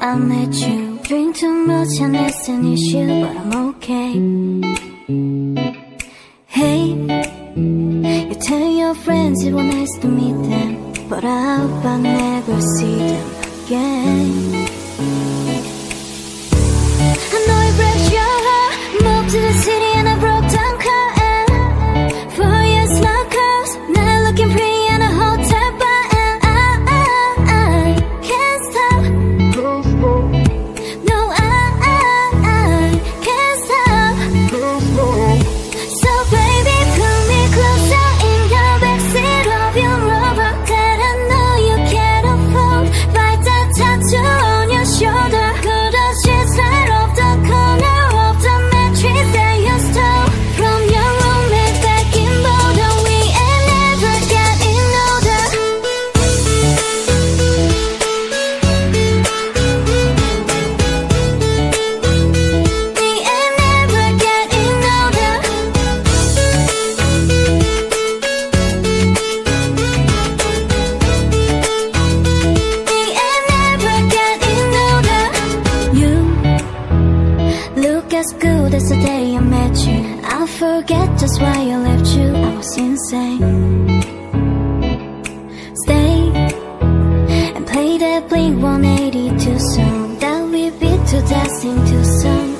I met you. Drink too much and it's an issue, but I'm okay. Hey, you tell your friends it was nice to meet them, but I hope I never see them again. I know it breaks your heart. Moved to the city and I broke down car. 4 years no calls, now looking pretty in a hotel bar. And I can't stop. No, I can't stop. So baby, pull me closer in the backseat of your Rover that I know you can't afford. Write that tattoo on your shoulder. Could have just right off the corner of the mattress that you stole from your roommate back in Boulder. We ain't never getting older. We ain't never getting older. We ain't never getting older. You look as good as the day I met you. I forget just why I left you. I was insane. Stay and play that Blink 182 song that we beat to death in Tucson.